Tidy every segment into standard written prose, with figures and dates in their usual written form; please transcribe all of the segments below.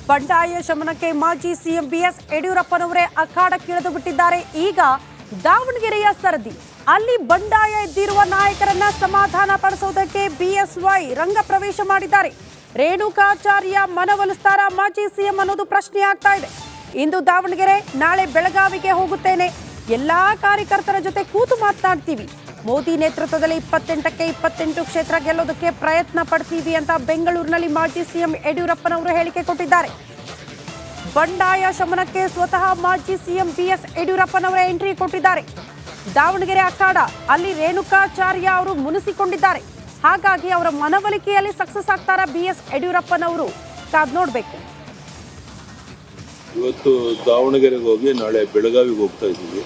ಬಂಡಾಯ ಶಮನಕ್ಕೆ ಮಾಜಿ CM BS ಯಡಿಯೂರಪ್ಪನವರೇ ಅಖಾಡಕ್ಕಿಳಿದು ಬಿಟ್ಟಿದ್ದಾರೆ. ಈಗ ದಾವಣಗೆರೆಯ ಸರದಿ, ಅಲ್ಲಿ ಬಂಡಾಯ ಎದ್ದಿರುವ ನಾಯಕರನ್ನ ಸಮಾಧಾನ ಪಡಿಸುವುದಕ್ಕೆ ಬಿಎಸ್ವೈ ರಂಗ ಪ್ರವೇಶ ಮಾಡಿದ್ದಾರೆ. ರೇಣುಕಾಚಾರ್ಯ ಮನವೊಲಿಸ್ತಾರ ಮಾಜಿ ಸಿಎಂ ಅನ್ನೋದು ಪ್ರಶ್ನೆ ಆಗ್ತಾ ಇದೆ. ಇಂದು ದಾವಣಗೆರೆ, ನಾಳೆ ಬೆಳಗಾವಿಗೆ ಹೋಗುತ್ತೇನೆ, ಎಲ್ಲಾ ಕಾರ್ಯಕರ್ತರ ಜೊತೆ ಕೂತು ಮಾತನಾಡ್ತೀವಿ. ಮೋದಿ ನೇತೃತ್ವದಲ್ಲಿ 28ಕ್ಕೆ 28 ಕ್ಷೇತ್ರ ಗೆಲ್ಲೋದಕ್ಕೆ ಪ್ರಯತ್ನ ಪಡ್ತೀವಿ ಅಂತ ಬೆಂಗಳೂರಿನಲ್ಲಿ ಮಾಜಿ ಸಿಎಂ ಯಡಿಯೂರಪ್ಪನವರು ಹೇಳಿಕೆ ಕೊಟ್ಟಿದ್ದಾರೆ. ಬಂಡಾಯ ಶಮನಕ್ಕೆ ಸ್ವತಃ ಮಾಜಿ ಸಿಎಂ ಬಿಎಸ್ ಯಡಿಯೂರಪ್ಪನವರೇ ಎಂಟ್ರಿ ಕೊಟ್ಟಿದ್ದಾರೆ. ದಾವಣಗೆರೆ ಅಖಾಡ, ಅಲ್ಲಿ ರೇಣುಕಾಚಾರ್ಯ ಅವರು ಮುನಿಸಿಕೊಂಡಿದ್ದಾರೆ. ಹಾಗಾಗಿ ಅವರ ಮನವೊಲಿಕೆಯಲ್ಲಿ ಸಕ್ಸಸ್ ಆಗ್ತಾರ ಬಿಎಸ್ ಯಡಿಯೂರಪ್ಪನವರು? ಕಾದ್ ನೋಡ್ಬೇಕು. ಇವತ್ತು ದಾವಣಗೆರೆಗೆ ಹೋಗಿ ನಾಳೆ ಬೆಳಗಾವಿಗೆ ಹೋಗ್ತಾ ಇದ್ದೀವಿ.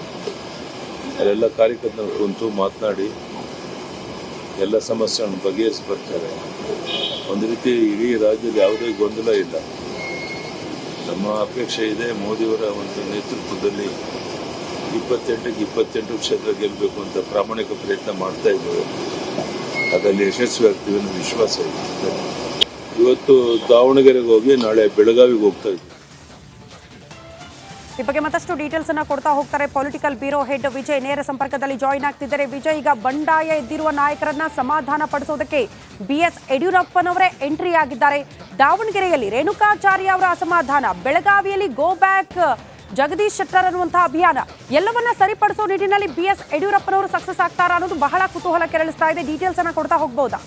ಅಲ್ಲೆಲ್ಲ ಕಾರ್ಯಕರ್ತರು ಕುಂತು ಮಾತನಾಡಿ ಎಲ್ಲ ಸಮಸ್ಯೆಗಳನ್ನು ಬಗೆಹರಿಸಿ ಬರ್ತಾರೆ. ಒಂದು ರೀತಿ ಇಡೀ ರಾಜ್ಯದ ಯಾವುದೇ ಗೊಂದಲ ಇಲ್ಲ. ನಮ್ಮ ಅಪೇಕ್ಷೆ ಇದೆ, ಮೋದಿಯವರ ಒಂದು ನೇತೃತ್ವದಲ್ಲಿ 28ಕ್ಕೆ 28 ಕ್ಷೇತ್ರ ಗೆಲ್ಲಬೇಕು ಅಂತ ಪ್ರಾಮಾಣಿಕ ಪ್ರಯತ್ನ ಮಾಡ್ತಾ ಇದ್ದೇವೆ. ಅದರಲ್ಲಿ ಯಶಸ್ವಿ ಆಗ್ತೀವಿ ಅನ್ನೋ ವಿಶ್ವಾಸ ಇದೆ. ಇವತ್ತು ದಾವಣಗೆರೆಗೆ ಹೋಗಿ ನಾಳೆ ಬೆಳಗಾವಿಗೆ ಹೋಗ್ತಾ ಇದ್ದೀವಿ. ಈ ಬಗ್ಗೆ ಮತ್ತಷ್ಟು ಡೀಟೇಲ್ಸ್ ಅನ್ನ ಕೊಡ್ತಾ ಹೋಗ್ತಾರೆ ಪೊಲಿಟಿಕಲ್ ಬ್ಯೂರೋ ಹೆಡ್ ವಿಜಯ್. ನೇರ ಸಂಪರ್ಕದಲ್ಲಿ ಜಾಯಿನ್ ಆಗ್ತಿದ್ದಾರೆ. ವಿಜಯ್, ಈಗ ಬಂಡಾಯ ಎದ್ದಿರುವ ನಾಯಕರನ್ನ ಸಮಾಧಾನ ಪಡಿಸೋದಕ್ಕೆ ಬಿಎಸ್ ಯಡಿಯೂರಪ್ಪನವರೇ ಎಂಟ್ರಿ ಆಗಿದ್ದಾರೆ. ದಾವಣಗೆರೆಯಲ್ಲಿ ರೇಣುಕಾಚಾರ್ಯ ಅವರ ಅಸಮಾಧಾನ, ಬೆಳಗಾವಿಯಲ್ಲಿ ಗೋ ಬ್ಯಾಕ್ ಜಗದೀಶ್ ಶೆಟ್ಟರ್ ಅನ್ನುವಂತಹ ಅಭಿಯಾನ, ಎಲ್ಲವನ್ನ ಸರಿಪಡಿಸೋ ನಿಟ್ಟಿನಲ್ಲಿ ಬಿಎಸ್ ಯಡಿಯೂರಪ್ಪನವರು ಸಕ್ಸಸ್ ಆಗ್ತಾರಾ ಅನ್ನೋದು ಬಹಳ ಕುತೂಹಲ ಕೆರಳಿಸ್ತಾ ಇದೆ. ಡೀಟೇಲ್ಸ್ ಅನ್ನ ಕೊಡ್ತಾ ಹೋಗ್ಬೋದಾ?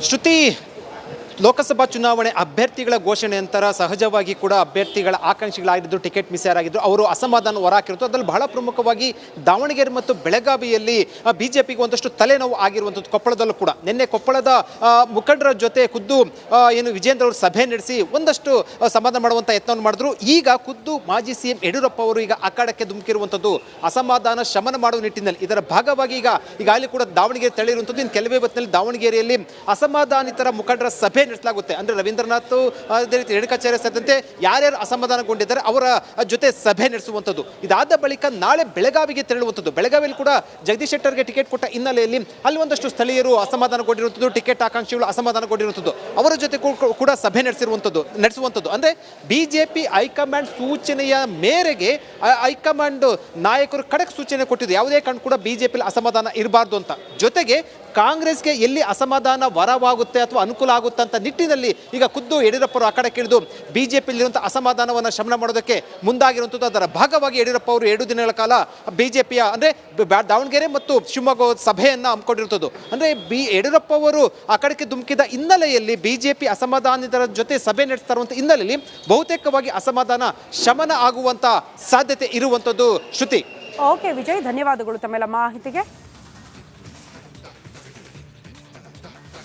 ಶ್ರುತಿ, ಲೋಕಸಭಾ ಚುನಾವಣೆ ಅಭ್ಯರ್ಥಿಗಳ ಘೋಷಣೆ ನಂತರ ಸಹಜವಾಗಿ ಕೂಡ ಅಭ್ಯರ್ಥಿಗಳ ಆಕಾಂಕ್ಷಿಗಳಾಗಿದ್ದು ಟಿಕೆಟ್ ಮಿಸ್ ಯಾರಾಗಿದ್ರು ಅವರು ಅಸಮಾಧಾನ ಹೊರಹಾಕಿರುವುದು. ಅದರಲ್ಲಿ ಬಹಳ ಪ್ರಮುಖವಾಗಿ ದಾವಣಗೆರೆ ಮತ್ತು ಬೆಳಗಾವಿಯಲ್ಲಿ ಬಿಜೆಪಿಗೆ ಒಂದಷ್ಟು ತಲೆನೋವು ಆಗಿರುವಂಥದ್ದು. ಕೊಪ್ಪಳದಲ್ಲೂ ಕೂಡ ನಿನ್ನೆ ಕೊಪ್ಪಳದ ಮುಖಂಡರ ಜೊತೆ ಖುದ್ದು ಏನು ವಿಜೇಂದ್ರ ಅವರು ಸಭೆ ನಡೆಸಿ ಒಂದಷ್ಟು ಸಮಾಧಾನ ಮಾಡುವಂಥ ಯತ್ನವನ್ನು ಮಾಡಿದ್ರು. ಈಗ ಖುದ್ದು ಮಾಜಿ ಸಿಎಂ ಯಡಿಯೂರಪ್ಪ ಅವರು ಈಗ ಅಖಾಡಕ್ಕೆ ಧುಮುಕಿರುವಂಥದ್ದು ಅಸಮಾಧಾನ ಶಮನ ಮಾಡುವ ನಿಟ್ಟಿನಲ್ಲಿ. ಇದರ ಭಾಗವಾಗಿ ಈಗಾಗಲೇ ಕೂಡ ದಾವಣಗೆರೆ ತಳ್ಳಿರುವಂಥದ್ದು. ಇನ್ನು ಕೆಲವೇ ಹೊತ್ತಿನಲ್ಲಿ ದಾವಣಗೆರೆಯಲ್ಲಿ ಅಸಮಾಧಾನಿತರ ಮುಖಂಡರ ಸಭೆ ನಡೆಸಲಾಗುತ್ತೆ. ಅಂದ್ರೆ ರವೀಂದ್ರನಾಥ್, ಅದೇ ರೀತಿ ರೇಣುಕಾಚಾರ್ಯ ಸೇರಿದಂತೆ ಯಾರ್ಯಾರು ಅಸಮಾಧಾನಗೊಂಡಿದ್ದಾರೆ ಅವರ ಜೊತೆ ಸಭೆ ನಡೆಸುವಂಥದ್ದು. ಇದಾದ ಬಳಿಕ ನಾಳೆ ಬೆಳಗಾವಿಗೆ ತೆರಳುವಂಥದ್ದು. ಬೆಳಗಾವಿಯಲ್ಲಿ ಕೂಡ ಜಗದೀಶ್ ಶೆಟ್ಟರ್ಗೆ ಟಿಕೆಟ್ ಕೊಟ್ಟ ಹಿನ್ನೆಲೆಯಲ್ಲಿ ಅಲ್ಲಿ ಒಂದಷ್ಟು ಸ್ಥಳೀಯರು ಅಸಮಾಧಾನಗೊಂಡಿರುವಂಥದ್ದು, ಟಿಕೆಟ್ ಆಕಾಂಕ್ಷಿಗಳು ಅಸಮಾಧಾನಗೊಂಡಿರುವಂಥದ್ದು. ಅವರ ಜೊತೆ ಕೂಡ ಸಭೆ ನಡೆಸುವಂಥದ್ದು. ಅಂದ್ರೆ ಬಿಜೆಪಿ ಹೈಕಮಾಂಡ್ ಸೂಚನೆಯ ಮೇರೆಗೆ ಹೈಕಮಾಂಡ್ ನಾಯಕರು ಖಡಕ್ ಸೂಚನೆ ಕೊಟ್ಟಿದ್ದು, ಯಾವುದೇ ಕಾರಣ ಕೂಡ ಬಿಜೆಪಿ ಅಸಮಾಧಾನ ಇರಬಾರ್ದು ಅಂತ. ಜೊತೆಗೆ ಕಾಂಗ್ರೆಸ್ಗೆ ಎಲ್ಲಿ ಅಸಮಾಧಾನ ವರವಾಗುತ್ತೆ ಅಥವಾ ಅನುಕೂಲ ಆಗುತ್ತೆ ಅಂತ ನಿಟ್ಟಿನಲ್ಲಿ ಈಗ ಖುದ್ದು ಯಡಿಯೂರಪ್ಪರು ಆ ಕಡೆ ಕಿಳಿದು ಬಿಜೆಪಿಯಲ್ಲಿರುವಂಥ ಅಸಮಾಧಾನವನ್ನು ಶಮನ ಮಾಡೋದಕ್ಕೆ ಮುಂದಾಗಿರುವಂಥದ್ದು. ಅದರ ಭಾಗವಾಗಿ ಯಡಿಯೂರಪ್ಪ ಅವರು 2 ದಿನಗಳ ಕಾಲ ಬಿಜೆಪಿಯ ಅಂದರೆ ದಾವಣಗೆರೆ ಮತ್ತು ಶಿವಮೊಗ್ಗ ಸಭೆಯನ್ನು ಹಮ್ಮಿಕೊಂಡಿರುತ್ತದೆ. ಅಂದರೆ ಯಡಿಯೂರಪ್ಪ ಅವರು ಆ ಕಡೆಗೆ ಧುಮುಕಿದ ಹಿನ್ನೆಲೆಯಲ್ಲಿ ಬಿಜೆಪಿ ಅಸಮಾಧಾನಿತರ ಜೊತೆ ಸಭೆ ನಡೆಸ್ತಾ ಇರುವಂಥ ಹಿನ್ನೆಲೆಯಲ್ಲಿ ಬಹುತೇಕವಾಗಿ ಅಸಮಾಧಾನ ಶಮನ ಆಗುವಂಥ ಸಾಧ್ಯತೆ ಇರುವಂಥದ್ದು. ಶ್ರುತಿ. ಓಕೆ ವಿಜಯ್, ಧನ್ಯವಾದಗಳು ತಮ್ಮೆಲ್ಲ ಮಾಹಿತಿಗೆ.